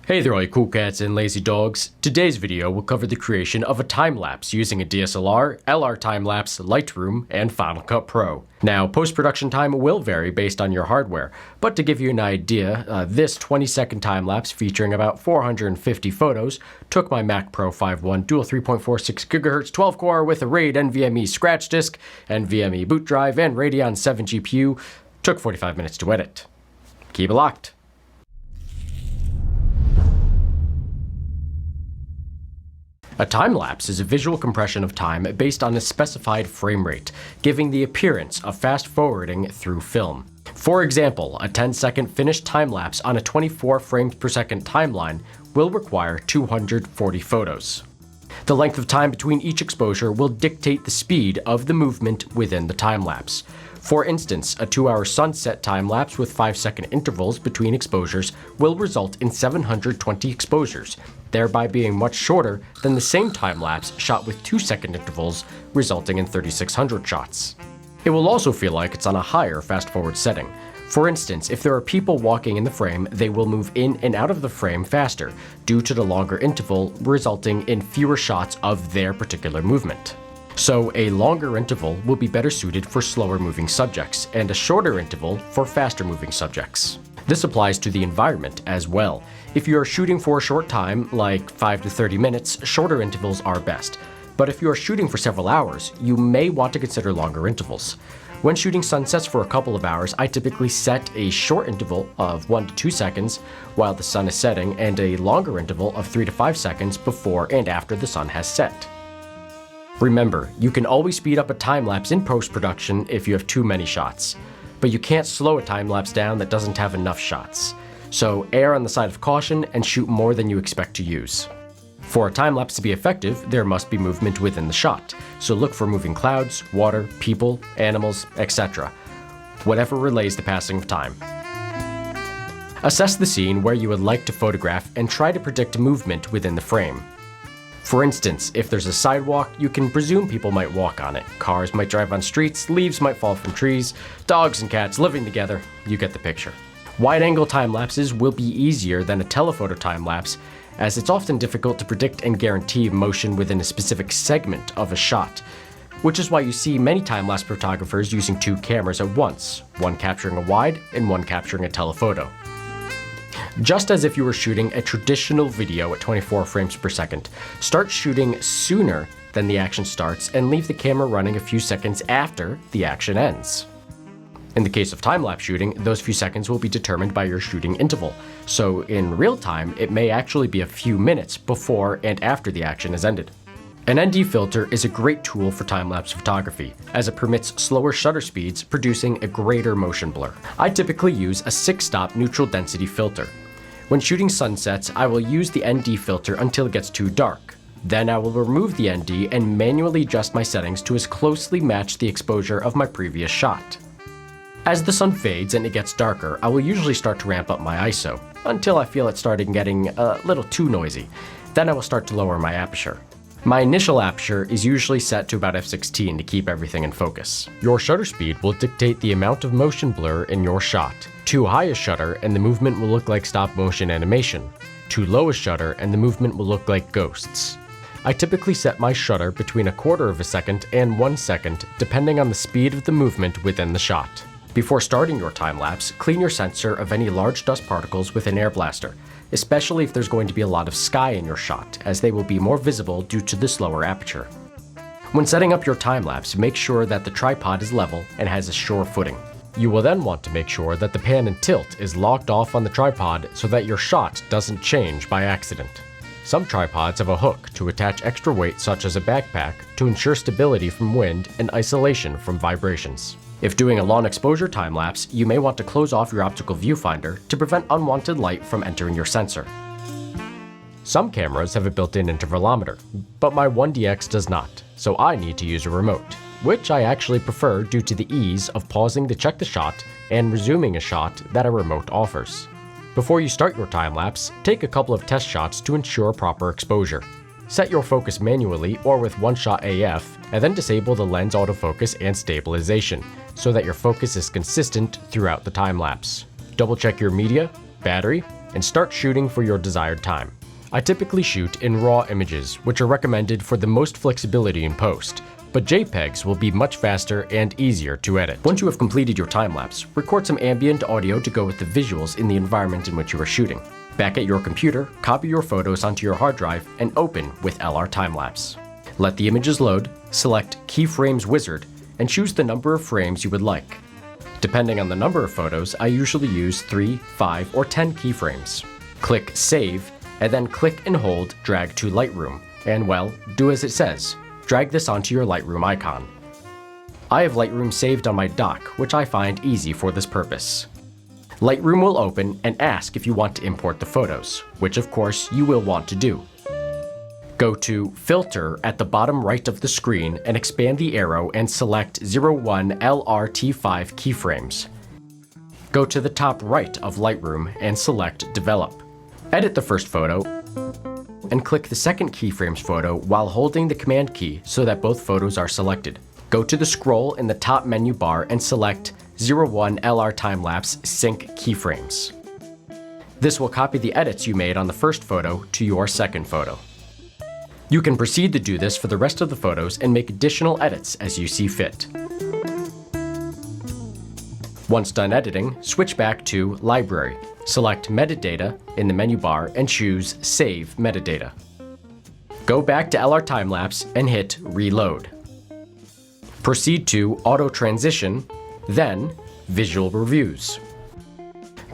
Hey there all you cool cats and lazy dogs. Today's video will cover the creation of a time-lapse using a DSLR, LRTimelapse, Lightroom, and Final Cut Pro. Now, post-production time will vary based on your hardware, but to give you an idea, this 20-second time-lapse featuring about 450 photos took my Mac Pro 5.1 dual 3.46 GHz 12-core with a RAID NVMe scratch disk, NVMe boot drive, and Radeon 7 GPU. Took 45 minutes to edit. Keep it locked. A time-lapse is a visual compression of time based on a specified frame rate, giving the appearance of fast-forwarding through film. For example, a 10-second finished time-lapse on a 24 frames per second timeline will require 240 photos. The length of time between each exposure will dictate the speed of the movement within the time-lapse. For instance, a 2-hour sunset time-lapse with 5-second intervals between exposures will result in 720 exposures, thereby being much shorter than the same time-lapse shot with 2-second intervals, resulting in 3,600 shots. It will also feel like it's on a higher fast-forward setting. For instance, if there are people walking in the frame, they will move in and out of the frame faster, due to the longer interval resulting in fewer shots of their particular movement. So a longer interval will be better suited for slower moving subjects, and a shorter interval for faster moving subjects. This applies to the environment as well. If you are shooting for a short time, like 5 to 30 minutes, shorter intervals are best. But if you are shooting for several hours, you may want to consider longer intervals. When shooting sunsets for a couple of hours, I typically set a short interval of 1 to 2 seconds while the sun is setting, and a longer interval of 3 to 5 seconds before and after the sun has set. Remember, you can always speed up a time-lapse in post-production if you have too many shots, but you can't slow a time-lapse down that doesn't have enough shots. So err on the side of caution and shoot more than you expect to use. For a time-lapse to be effective, there must be movement within the shot, so look for moving clouds, water, people, animals, etc. Whatever relays the passing of time. Assess the scene where you would like to photograph and try to predict movement within the frame. For instance, if there's a sidewalk, you can presume people might walk on it. Cars might drive on streets, leaves might fall from trees, dogs and cats living together. You get the picture. Wide-angle time-lapses will be easier than a telephoto time-lapse, as it's often difficult to predict and guarantee motion within a specific segment of a shot, which is why you see many time-lapse photographers using 2 cameras at once, one capturing a wide and one capturing a telephoto. Just as if you were shooting a traditional video at 24 frames per second, start shooting sooner than the action starts and leave the camera running a few seconds after the action ends. In the case of time-lapse shooting, those few seconds will be determined by your shooting interval, so in real time it may actually be a few minutes before and after the action is ended. An ND filter is a great tool for time-lapse photography, as it permits slower shutter speeds, producing a greater motion blur. I typically use a 6-stop neutral density filter. When shooting sunsets, I will use the ND filter until it gets too dark. Then I will remove the ND and manually adjust my settings to as closely match the exposure of my previous shot. As the sun fades and it gets darker, I will usually start to ramp up my ISO, until I feel it starting getting a little too noisy. Then I will start to lower my aperture. My initial aperture is usually set to about f16 to keep everything in focus. Your shutter speed will dictate the amount of motion blur in your shot. Too high a shutter and the movement will look like stop motion animation. Too low a shutter and the movement will look like ghosts. I typically set my shutter between 1/4 of a second and 1 second, depending on the speed of the movement within the shot. Before starting your time-lapse, clean your sensor of any large dust particles with an air blaster, especially if there's going to be a lot of sky in your shot, as they will be more visible due to the slower aperture. When setting up your time-lapse, make sure that the tripod is level and has a sure footing. You will then want to make sure that the pan and tilt is locked off on the tripod so that your shot doesn't change by accident. Some tripods have a hook to attach extra weight such as a backpack to ensure stability from wind and isolation from vibrations. If doing a long exposure time-lapse, you may want to close off your optical viewfinder to prevent unwanted light from entering your sensor. Some cameras have a built-in intervalometer, but my 1DX does not, so I need to use a remote, which I actually prefer due to the ease of pausing to check the shot and resuming a shot that a remote offers. Before you start your time-lapse, take a couple of test shots to ensure proper exposure. Set your focus manually or with one-shot AF, and then disable the lens autofocus and stabilization, so that your focus is consistent throughout the time-lapse. Double check your media, battery, and start shooting for your desired time. I typically shoot in RAW images, which are recommended for the most flexibility in post, but JPEGs will be much faster and easier to edit. Once you have completed your time-lapse, record some ambient audio to go with the visuals in the environment in which you are shooting. Back at your computer, copy your photos onto your hard drive and open with LRTimelapse. Let the images load, select Keyframes Wizard, and choose the number of frames you would like. Depending on the number of photos, I usually use 3, 5, or 10 keyframes. Click Save, and then click and hold Drag to Lightroom, and well, do as it says. Drag this onto your Lightroom icon. I have Lightroom saved on my dock, which I find easy for this purpose. Lightroom will open and ask if you want to import the photos, which of course you will want to do. Go to Filter at the bottom right of the screen and expand the arrow and select 01 LRT5 keyframes. Go to the top right of Lightroom and select Develop. Edit the first photo and click the second keyframes photo while holding the Command key so that both photos are selected. Go to the scroll in the top menu bar and select 01 LRTimelapse Sync Keyframes. This will copy the edits you made on the first photo to your second photo. You can proceed to do this for the rest of the photos and make additional edits as you see fit. Once done editing, switch back to Library. Select Metadata in the menu bar and choose Save Metadata. Go back to LRTimelapse and hit Reload. Proceed to Auto Transition, then Visual Reviews.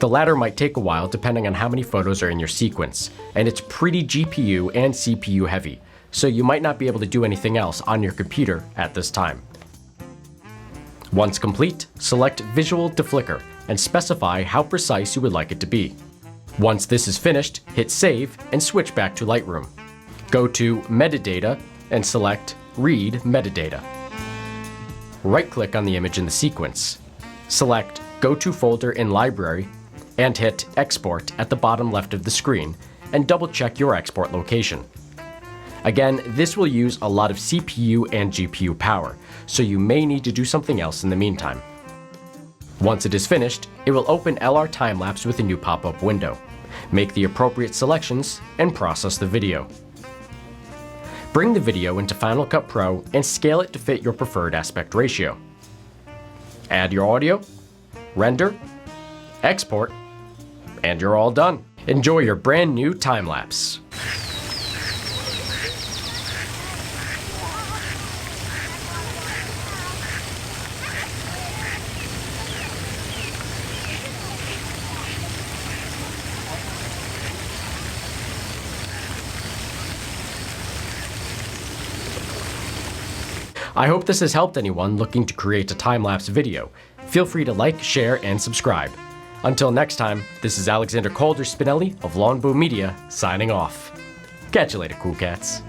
The latter might take a while depending on how many photos are in your sequence, and it's pretty GPU and CPU heavy, so you might not be able to do anything else on your computer at this time. Once complete, select Visual to Flicker and specify how precise you would like it to be. Once this is finished, hit Save and switch back to Lightroom. Go to Metadata and select Read Metadata. Right-click on the image in the sequence. Select Go to Folder in Library and hit Export at the bottom left of the screen and double-check your export location. Again, this will use a lot of CPU and GPU power, so you may need to do something else in the meantime. Once it is finished, it will open LRTimelapse with a new pop-up window. Make the appropriate selections and process the video. Bring the video into Final Cut Pro and scale it to fit your preferred aspect ratio. Add your audio, render, export, and you're all done. Enjoy your brand new time-lapse. I hope this has helped anyone looking to create a time-lapse video. Feel free to like, share, and subscribe. Until next time, this is Alexander Calder Spinelli of Longbow Media, signing off. Catch you later, cool cats.